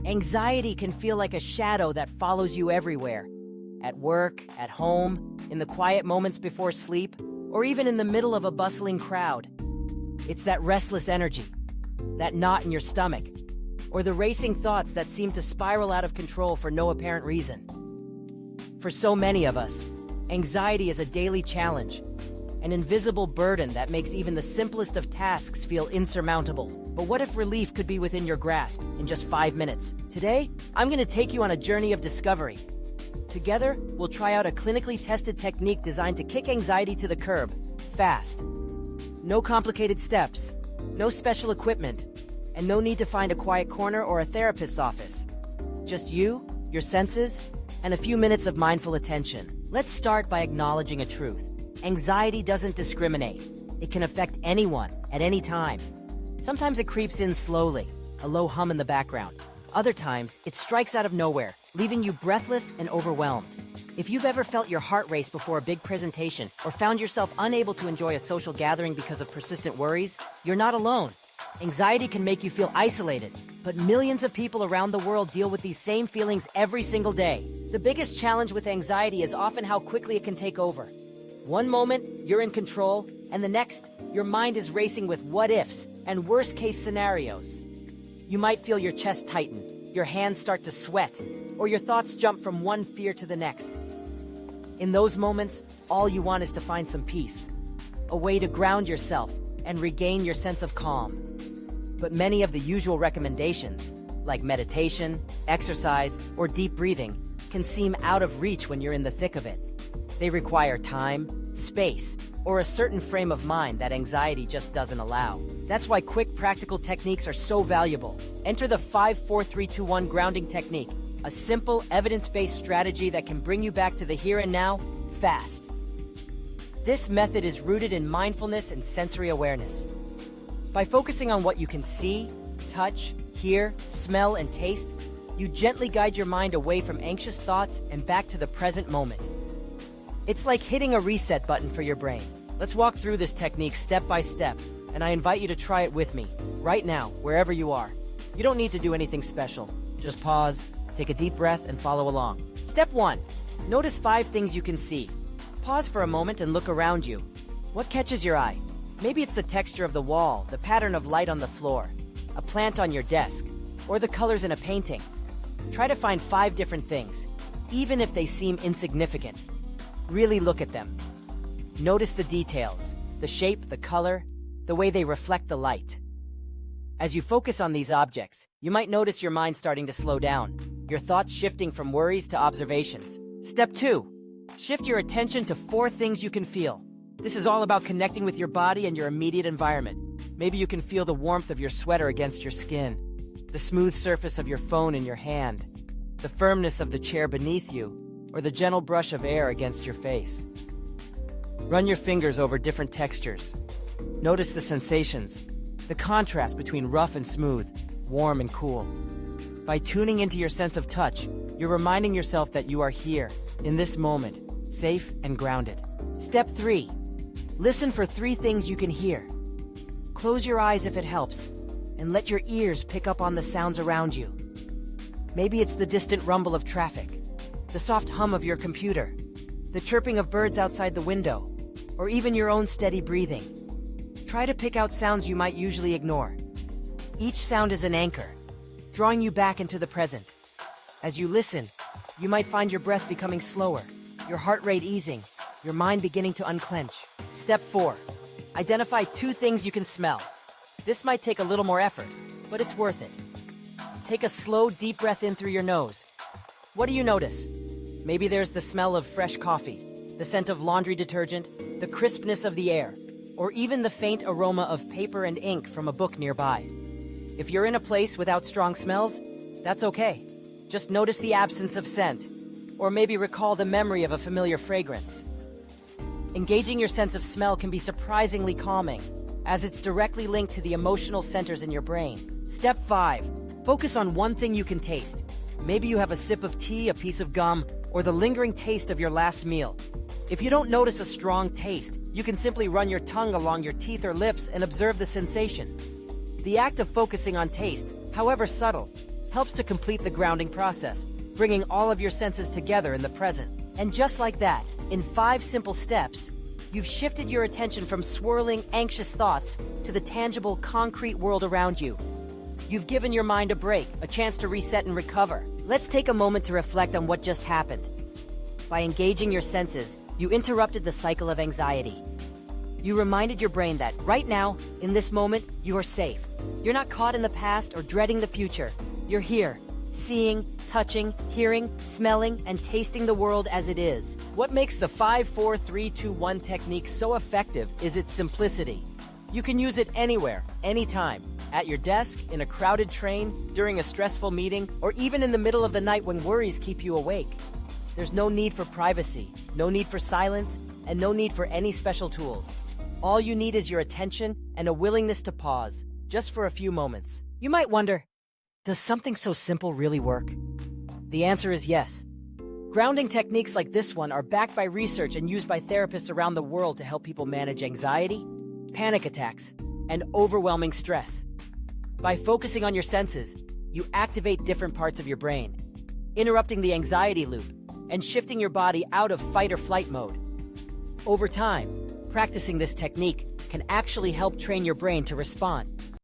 Anxiety can feel like a shadow that follows you everywhere. At work, at home, in the quiet moments before sleep, or even in the middle of a bustling crowd. It's that restless energy, that knot in your stomach, or the racing thoughts that seem to spiral out of control for no apparent reason. For so many of us, anxiety is a daily challenge, an invisible burden that makes even the simplest of tasks feel insurmountable. But what if relief could be within your grasp in just 5 minutes? Today, I'm going to take you on a journey of discovery. Together, we'll try out a clinically tested technique designed to kick anxiety to the curb, fast. No complicated steps, no special equipment, and no need to find a quiet corner or a therapist's office. Just you, your senses, and a few minutes of mindful attention. Let's start by acknowledging a truth. Anxiety doesn't discriminate. It can affect anyone, at any time. Sometimes it creeps in slowly, a low hum in the background. Other times, it strikes out of nowhere, leaving you breathless and overwhelmed. If you've ever felt your heart race before a big presentation or found yourself unable to enjoy a social gathering because of persistent worries, you're not alone. Anxiety can make you feel isolated, but millions of people around the world deal with these same feelings every single day. The biggest challenge with anxiety is often how quickly it can take over. One moment, you're in control, and the next, your mind is racing with what-ifs and worst-case scenarios. You might feel your chest tighten, your hands start to sweat, or your thoughts jump from one fear to the next. In those moments, all you want is to find some peace, a way to ground yourself and regain your sense of calm. But many of the usual recommendations, like meditation, exercise, or deep breathing, can seem out of reach when you're in the thick of it. They require time, space, or a certain frame of mind that anxiety just doesn't allow. That's why quick, practical techniques are so valuable. Enter the 5-4-3-2-1 grounding technique, a simple, evidence-based strategy that can bring you back to the here and now, fast. This method is rooted in mindfulness and sensory awareness. By focusing on what you can see, touch, hear, smell, and taste, you gently guide your mind away from anxious thoughts and back to the present moment. It's like hitting a reset button for your brain. Let's walk through this technique step by step, and I invite you to try it with me, right now, wherever you are. You don't need to do anything special. Just pause, take a deep breath, and follow along. Step 1. Notice 5 things you can see. Pause for a moment and look around you. What catches your eye? Maybe it's the texture of the wall, the pattern of light on the floor, a plant on your desk, or the colors in a painting. Try to find 5 different things, even if they seem insignificant. Really look at them. Notice the details, the shape, the color, the way they reflect the light. As you focus on these objects, you might notice your mind starting to slow down, your thoughts shifting from worries to observations. Step 2. Shift your attention to 4 things you can feel. This is all about connecting with your body and your immediate environment. Maybe you can feel the warmth of your sweater against your skin, the smooth surface of your phone in your hand, the firmness of the chair beneath you, or the gentle brush of air against your face. Run your fingers over different textures. Notice the sensations, the contrast between rough and smooth, warm and cool. By tuning into your sense of touch, you're reminding yourself that you are here, in this moment, safe and grounded. Step 3. Listen for 3 things you can hear. Close your eyes if it helps, and let your ears pick up on the sounds around you. Maybe it's the distant rumble of traffic, the soft hum of your computer, the chirping of birds outside the window, or even your own steady breathing. Try to pick out sounds you might usually ignore. Each sound is an anchor, drawing you back into the present. As you listen, you might find your breath becoming slower, your heart rate easing, your mind beginning to unclench. Step 4. Identify 2 things you can smell. This might take a little more effort, but it's worth it. Take a slow, deep breath in through your nose. What do you notice? Maybe there's the smell of fresh coffee, the scent of laundry detergent, the crispness of the air, or even the faint aroma of paper and ink from a book nearby. If you're in a place without strong smells, that's okay. Just notice the absence of scent, or maybe recall the memory of a familiar fragrance. Engaging your sense of smell can be surprisingly calming, as it's directly linked to the emotional centers in your brain. Step 5. Focus on 1 thing you can taste. Maybe you have a sip of tea, a piece of gum, or the lingering taste of your last meal. If you don't notice a strong taste, you can simply run your tongue along your teeth or lips and observe the sensation. The act of focusing on taste, however subtle, helps to complete the grounding process, bringing all of your senses together in the present. And just like that, in 5 simple steps, you've shifted your attention from swirling, anxious thoughts to the tangible, concrete world around you. You've given your mind a break, a chance to reset and recover. Let's take a moment to reflect on what just happened. By engaging your senses, you interrupted the cycle of anxiety. You reminded your brain that right now, in this moment, you are safe. You're not caught in the past or dreading the future. You're here, seeing, touching, hearing, smelling, and tasting the world as it is. What makes the 5-4-3-2-1 technique so effective is its simplicity. You can use it anywhere, anytime, at your desk, in a crowded train, during a stressful meeting, or even in the middle of the night when worries keep you awake. There's no need for privacy, no need for silence, and no need for any special tools. All you need is your attention and a willingness to pause, just for a few moments. You might wonder, does something so simple really work? The answer is yes. Grounding techniques like this one are backed by research and used by therapists around the world to help people manage anxiety, panic attacks, and overwhelming stress. By focusing on your senses, you activate different parts of your brain, interrupting the anxiety loop and shifting your body out of fight or flight mode. Over time, practicing this technique can actually help train your brain to respond